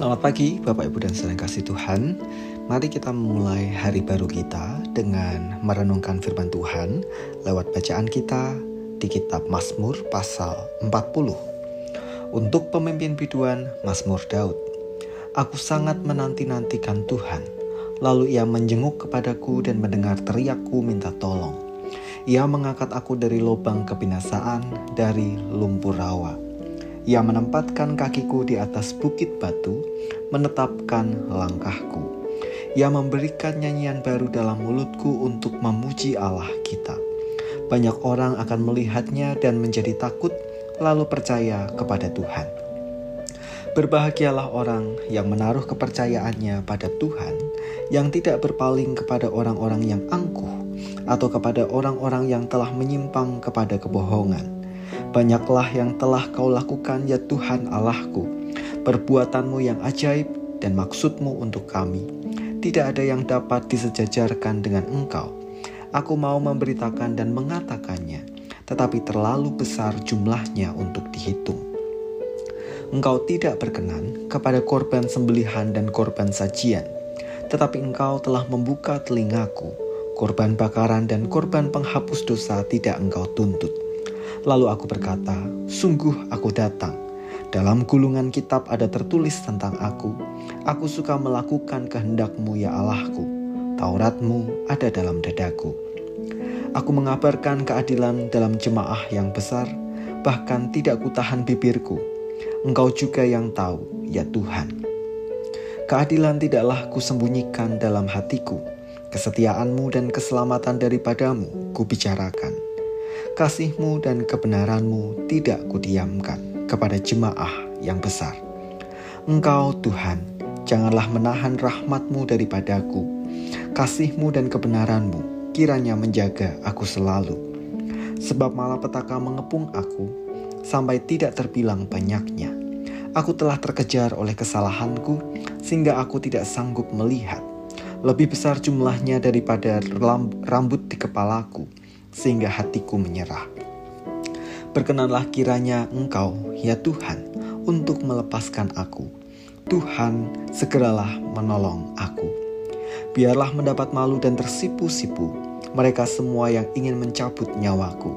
Selamat pagi Bapak Ibu dan saudara kasih Tuhan. Mari kita memulai hari baru kita dengan merenungkan firman Tuhan lewat bacaan kita di kitab Mazmur pasal 40. Untuk pemimpin biduan Mazmur Daud. Aku sangat menanti-nantikan Tuhan, lalu ia menjenguk kepadaku dan mendengar teriakku minta tolong. Ia mengangkat aku dari lubang kebinasaan, dari lumpur rawa. Ia menempatkan kakiku di atas bukit batu, menetapkan langkahku. Ia memberikan nyanyian baru dalam mulutku untuk memuji Allah kita. Banyak orang akan melihatnya dan menjadi takut, lalu percaya kepada Tuhan. Berbahagialah orang yang menaruh kepercayaannya pada Tuhan, yang tidak berpaling kepada orang-orang yang angkuh, atau kepada orang-orang yang telah menyimpang kepada kebohongan. Banyaklah yang telah kau lakukan ya Tuhan Allahku, perbuatanmu yang ajaib dan maksudmu untuk kami. Tidak ada yang dapat disejajarkan dengan engkau. Aku mau memberitakan dan mengatakannya, tetapi terlalu besar jumlahnya untuk dihitung. Engkau tidak berkenan kepada korban sembelihan dan korban sajian, tetapi engkau telah membuka telingaku. Korban bakaran dan korban penghapus dosa tidak engkau tuntut. Lalu aku berkata, sungguh aku datang. Dalam gulungan kitab ada tertulis tentang aku. Aku suka melakukan kehendak-Mu ya Allahku. Taurat-Mu ada dalam dadaku. Aku mengabarkan keadilan dalam jemaah yang besar, bahkan tidak kutahan bibirku. Engkau juga yang tahu, ya Tuhan. Keadilan tidaklah kusembunyikan dalam hatiku. Kesetiaan-Mu dan keselamatan daripadamu kubicarakan. Kasih-Mu dan kebenaran-Mu tidak kudiamkan kepada jemaah yang besar. Engkau Tuhan, janganlah menahan rahmat-Mu daripadaku. Kasih-Mu dan kebenaran-Mu kiranya menjaga aku selalu. Sebab malapetaka mengepung aku, sampai tidak terbilang banyaknya. Aku telah terkejar oleh kesalahanku, sehingga aku tidak sanggup melihat. Lebih besar jumlahnya daripada rambut di kepalaku, sehingga hatiku menyerah. Berkenanlah kiranya Engkau, ya Tuhan, untuk melepaskan aku. Tuhan, segeralah menolong aku. Biarlah mendapat malu dan tersipu-sipu mereka semua yang ingin mencabut nyawaku.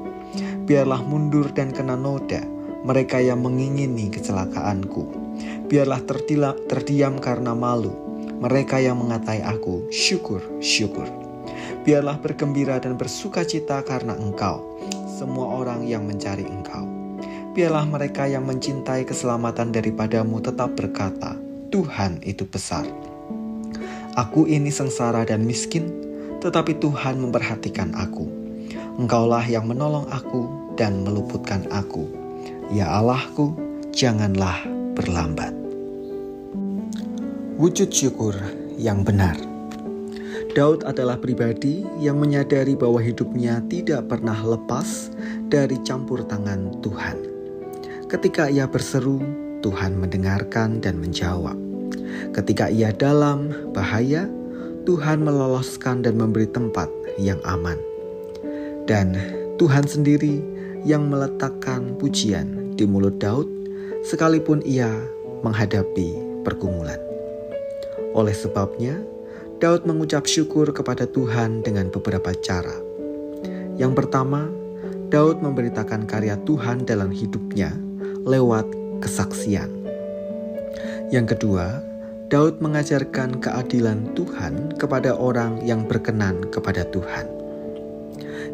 Biarlah mundur dan kena noda mereka yang mengingini kecelakaanku. Biarlah terdiam karena malu mereka yang mengatai aku, syukur, syukur. Biarlah bergembira dan bersukacita karena Engkau, semua orang yang mencari Engkau. Biarlah mereka yang mencintai keselamatan daripadamu tetap berkata, Tuhan itu besar. Aku ini sengsara dan miskin, tetapi Tuhan memperhatikan aku. Engkaulah yang menolong aku dan meluputkan aku. Ya Allahku, janganlah berlambat. Wujud syukur yang benar. Daud adalah pribadi yang menyadari bahwa hidupnya tidak pernah lepas dari campur tangan Tuhan. Ketika ia berseru, Tuhan mendengarkan dan menjawab. Ketika ia dalam bahaya, Tuhan meloloskan dan memberi tempat yang aman. Dan Tuhan sendiri yang meletakkan pujian di mulut Daud, sekalipun ia menghadapi pergumulan. Oleh sebabnya, Daud mengucap syukur kepada Tuhan dengan beberapa cara. Yang pertama, Daud memberitakan karya Tuhan dalam hidupnya lewat kesaksian. Yang kedua, Daud mengajarkan keadilan Tuhan kepada orang yang berkenan kepada Tuhan.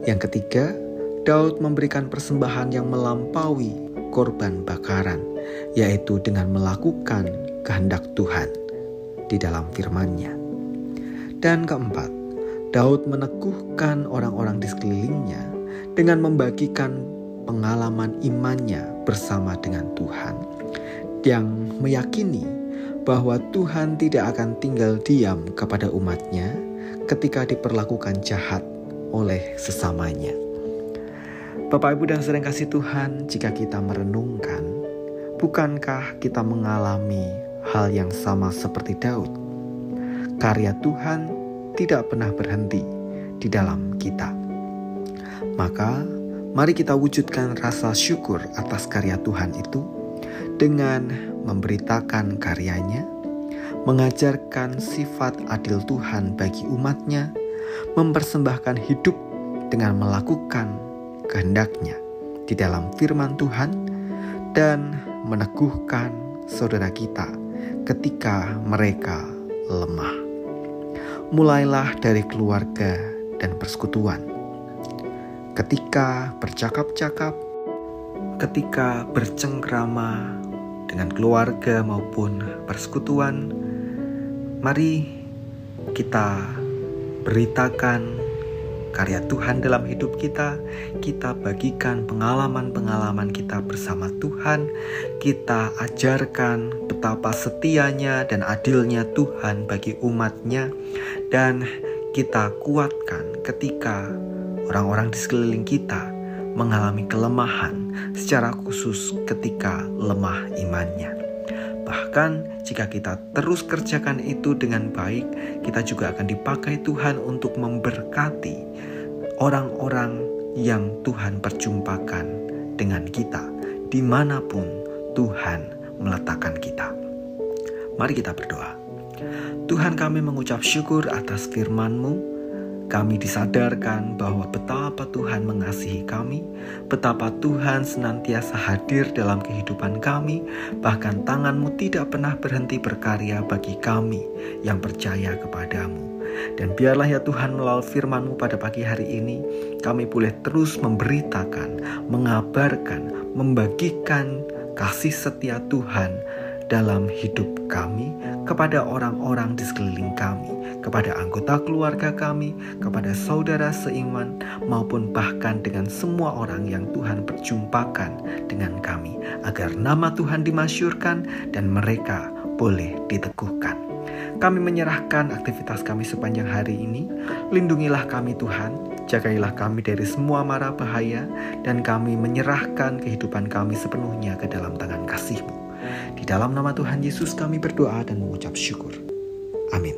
Yang ketiga, Daud memberikan persembahan yang melampaui korban bakaran, yaitu dengan melakukan kehendak Tuhan di dalam firman-Nya. Dan keempat, Daud meneguhkan orang-orang di sekelilingnya dengan membagikan pengalaman imannya bersama dengan Tuhan, yang meyakini bahwa Tuhan tidak akan tinggal diam kepada umatnya ketika diperlakukan jahat oleh sesamanya. Bapak Ibu dan saudara yang kasih Tuhan, jika kita merenungkan, bukankah kita mengalami hal yang sama seperti Daud? Karya Tuhan tidak pernah berhenti di dalam kita. Maka mari kita wujudkan rasa syukur atas karya Tuhan itu dengan memberitakan karyanya mengajarkan sifat adil Tuhan bagi umatnya, mempersembahkan hidup dengan melakukan kehendak-Nya di dalam firman Tuhan, dan meneguhkan saudara kita ketika mereka lemah. Mulailah dari keluarga dan persekutuan. Ketika bercakap-cakap, ketika bercengkrama dengan keluarga maupun persekutuan, mari kita beritakan karya Tuhan dalam hidup kita. Kita bagikan pengalaman-pengalaman kita bersama Tuhan. Kita ajarkan betapa setianya dan adilnya Tuhan bagi umatnya. Dan kita kuatkan ketika orang-orang di sekeliling kita mengalami kelemahan, secara khusus ketika lemah imannya. Bahkan jika kita terus kerjakan itu dengan baik, kita juga akan dipakai Tuhan untuk memberkati orang-orang yang Tuhan perjumpakan dengan kita, dimanapun Tuhan meletakkan kita. Mari kita berdoa. Tuhan, kami mengucap syukur atas firman-Mu. Kami disadarkan bahwa betapa Tuhan mengasihi kami, betapa Tuhan senantiasa hadir dalam kehidupan kami, bahkan tangan-Mu tidak pernah berhenti berkarya bagi kami yang percaya kepadamu. Dan biarlah ya Tuhan, melalui firman-Mu pada pagi hari ini, kami boleh terus memberitakan, mengabarkan, membagikan kasih setia Tuhan dalam hidup kami, kepada orang-orang di sekeliling kami, kepada anggota keluarga kami, kepada saudara seiman, maupun bahkan dengan semua orang yang Tuhan perjumpakan dengan kami, agar nama Tuhan dimasyurkan dan mereka boleh diteguhkan. Kami menyerahkan aktivitas kami sepanjang hari ini. Lindungilah kami Tuhan, jagailah kami dari semua mara bahaya, dan kami menyerahkan kehidupan kami sepenuhnya ke dalam tangan kasih-Mu. Di dalam nama Tuhan Yesus kami berdoa dan mengucap syukur. Amin.